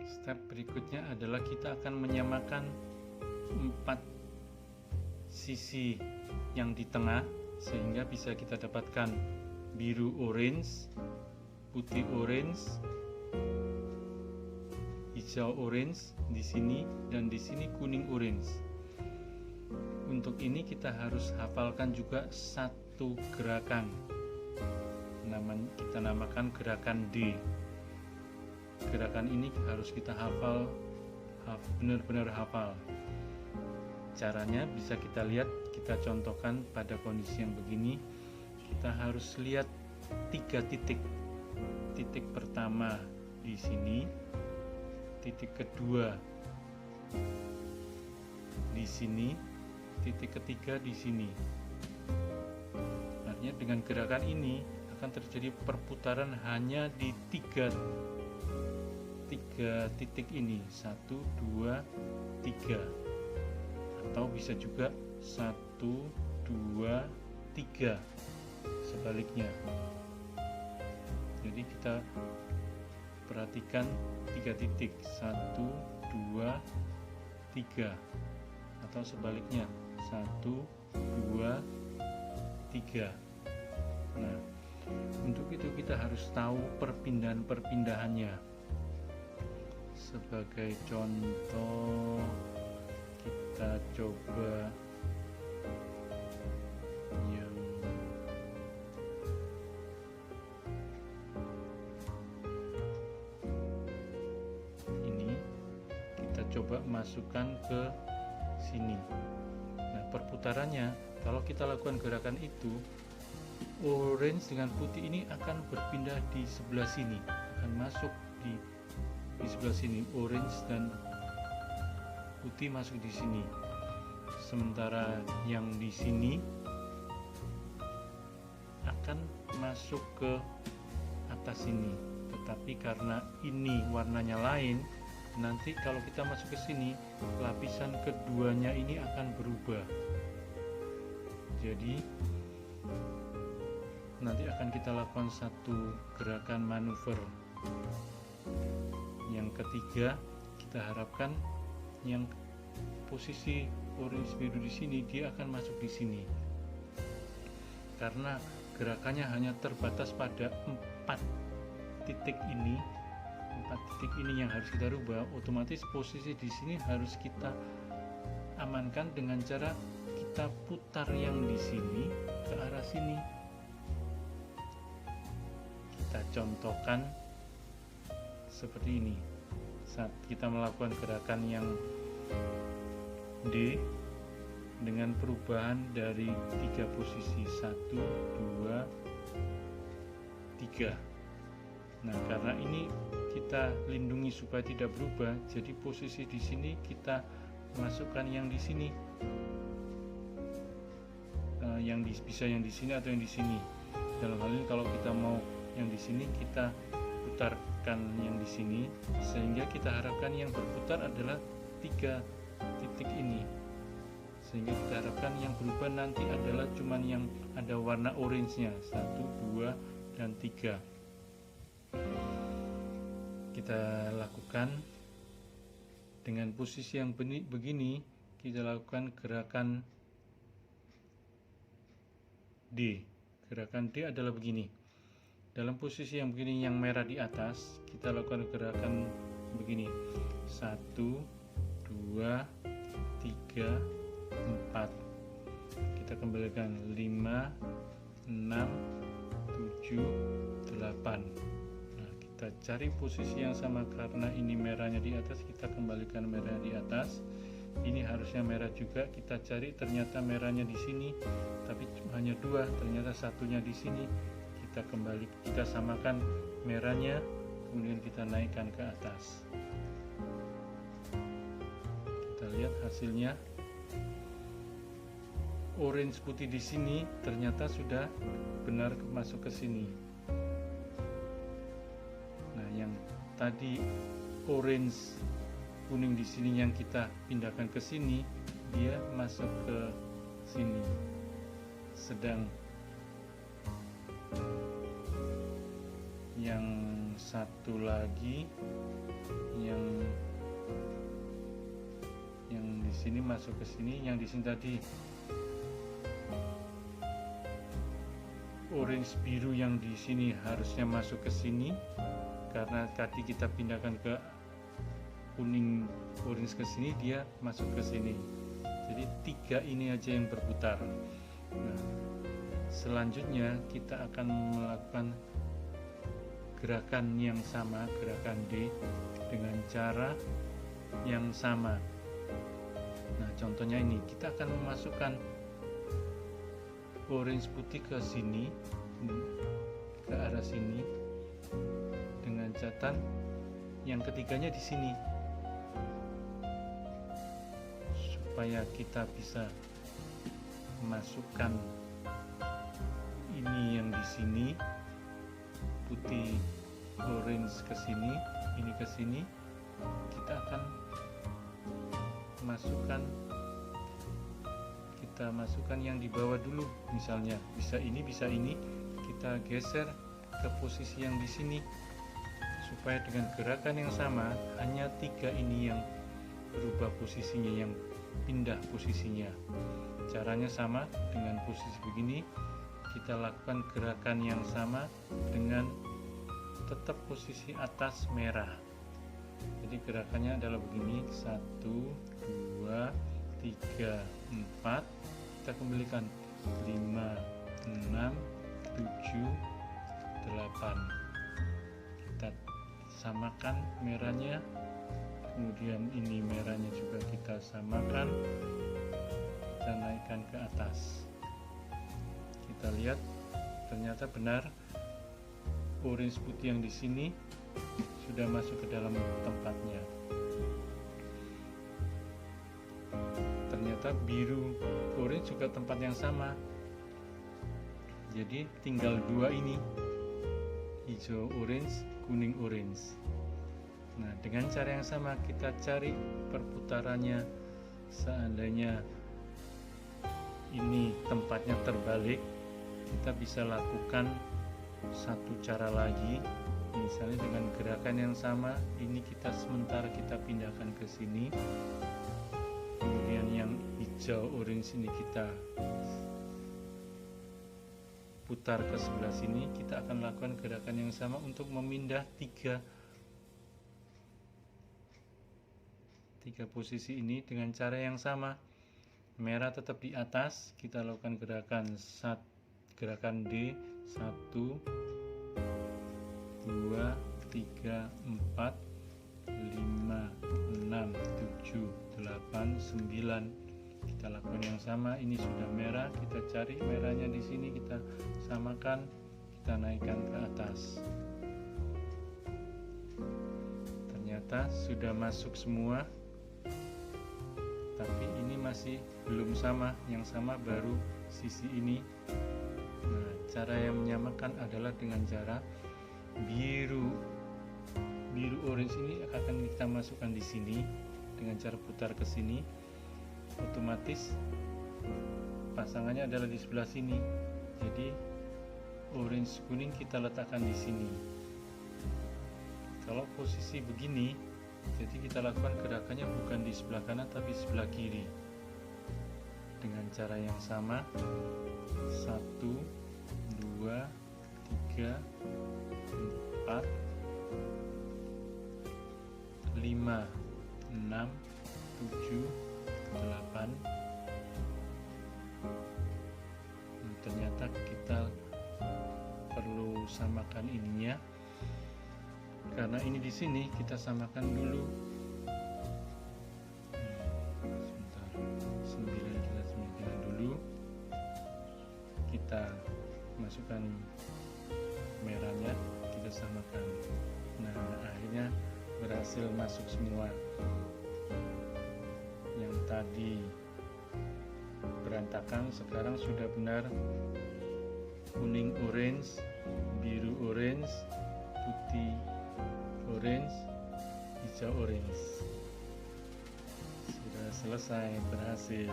Step berikutnya adalah kita akan menyamakan 4 sisi yang di tengah sehingga bisa kita dapatkan biru orange, putih orange, hijau orange di sini, dan di sini kuning orange. Untuk ini kita harus hafalkan juga satu gerakan. Kita namakan gerakan D. Gerakan ini harus kita hafal, benar-benar hafal. Caranya bisa kita lihat, kita contohkan pada kondisi yang begini. Kita harus lihat 3 titik. Titik pertama di sini, titik kedua di sini, titik ketiga di sini. Artinya dengan gerakan ini akan terjadi perputaran hanya di 3 titik ini, 1, 2, 3, atau bisa juga 1, 2, 3 sebaliknya. Jadi kita perhatikan 3 titik, 1, 2, 3, atau sebaliknya 1, 2, 3. Nah, untuk itu kita harus tahu perpindahan-perpindahannya. Sebagai contoh, kita coba yang ini, kita coba masukkan ke sini. Nah, perputarannya kalau kita lakukan gerakan itu, orange dengan putih ini akan berpindah di sebelah sini, akan masuk di sebelah sini. Orange dan putih masuk di sini, sementara yang di sini akan masuk ke atas sini. Tetapi karena ini warnanya lain, nanti kalau kita masuk ke sini, lapisan keduanya ini akan berubah. Jadi nanti akan kita lakukan satu gerakan manuver. Yang ketiga, kita harapkan yang posisi orange biru di sini dia akan masuk di sini. Karena gerakannya hanya terbatas pada 4 titik ini. 4 titik ini yang harus kita rubah, otomatis posisi di sini harus kita amankan dengan cara kita putar yang di sini ke arah sini. Kita contohkan seperti ini. Saat kita melakukan gerakan yang D dengan perubahan dari 3 posisi, 1, 2, 3. Nah, karena ini kita lindungi supaya tidak berubah, jadi posisi di sini kita masukkan yang di sini, bisa yang di sini atau yang di sini. Dalam hal ini kalau kita mau yang di sini, kita putarkan yang di sini, sehingga kita harapkan yang berputar adalah 3 titik ini, sehingga kita harapkan yang berubah nanti adalah cuman yang ada warna orange-nya, 1, 2, dan 3. Kita lakukan dengan posisi yang begini. Kita lakukan gerakan D. Gerakan D adalah begini. Dalam posisi yang begini, yang merah di atas, kita lakukan gerakan begini, 1, 2, 3, 4. Kita kembalikan 5, 6, 7, 8. Nah, kita cari posisi yang sama. Karena ini merahnya di atas, kita kembalikan merahnya di atas. Ini harusnya merah juga, kita cari, ternyata merahnya di sini, tapi hanya 2, ternyata satunya di sini. Kita samakan merahnya, kemudian kita naikkan ke atas. Kita lihat hasilnya. Orange putih di sini ternyata sudah benar masuk ke sini. Nah, yang tadi orange kuning di sini yang kita pindahkan ke sini, dia masuk ke sini. Sedang yang satu lagi yang sini masuk ke sini, yang di sini tadi orange biru yang di sini harusnya masuk ke sini, karena tadi kita pindahkan ke kuning orange ke sini, dia masuk ke sini. Jadi 3 ini aja yang berputar. Nah, selanjutnya kita akan melakukan gerakan yang sama, gerakan D dengan cara yang sama. Nah, contohnya ini, kita akan memasukkan orange putih ke sini, ke arah sini, dengan catatan yang ketiganya di sini, supaya kita bisa masukkan ini yang di sini, putih orange ke sini, ini ke sini. Kita akan masukkan yang di bawah dulu, misalnya bisa ini, kita geser ke posisi yang di sini, supaya dengan gerakan yang sama hanya 3 ini yang berubah posisinya, yang pindah posisinya. Caranya sama, dengan posisi begini kita lakukan gerakan yang sama dengan tetap posisi atas merah. Jadi gerakannya adalah begini, 1, 2, 3, 4, kita kembalikan 5, 6, 7, 8. Kita samakan merahnya, kemudian ini merahnya juga kita samakan, kita naikkan ke atas. Kita lihat, ternyata benar orange putih yang di sini sudah masuk ke dalam tempatnya. Ternyata biru orange juga tempat yang sama. Jadi tinggal 2 ini, hijau orange, kuning orange. Nah, dengan cara yang sama kita cari perputarannya. Seandainya ini tempatnya terbalik, kita bisa lakukan satu cara lagi, misalnya dengan gerakan yang sama. Ini kita sementara kita pindahkan ke sini, kemudian yang hijau orange ini kita putar ke sebelah sini. Kita akan lakukan gerakan yang sama untuk memindah tiga posisi ini dengan cara yang sama. Merah tetap di atas, kita lakukan gerakan D, 1, 2, 3, 4, 5, 6, 7, 8, 9. Kita lakukan yang sama. Ini sudah merah, kita cari merahnya di sini, kita samakan, kita naikkan ke atas. Ternyata sudah masuk semua, tapi ini masih belum sama. Yang sama baru sisi ini. Nah, cara yang menyamakan adalah dengan cara biru orange ini akan kita masukkan di sini dengan cara putar ke sini. Otomatis pasangannya adalah di sebelah sini. Jadi orange kuning kita letakkan di sini. Kalau posisi begini, jadi kita lakukan gerakannya bukan di sebelah kanan tapi sebelah kiri. Dengan cara yang sama, 1, 2, 3, 4, 5, 6, 7, 8. Ternyata kita perlu samakan ininya, karena ini di sini kita samakan dulu. Sebentar, 9 kita samakan dulu. Kita masukkan merahnya, kita samakan. Nah, akhirnya berhasil masuk semua. Yang tadi berantakan sekarang sudah benar. Kuning orange, biru orange, putih orange, hijau orange. Sudah selesai, berhasil.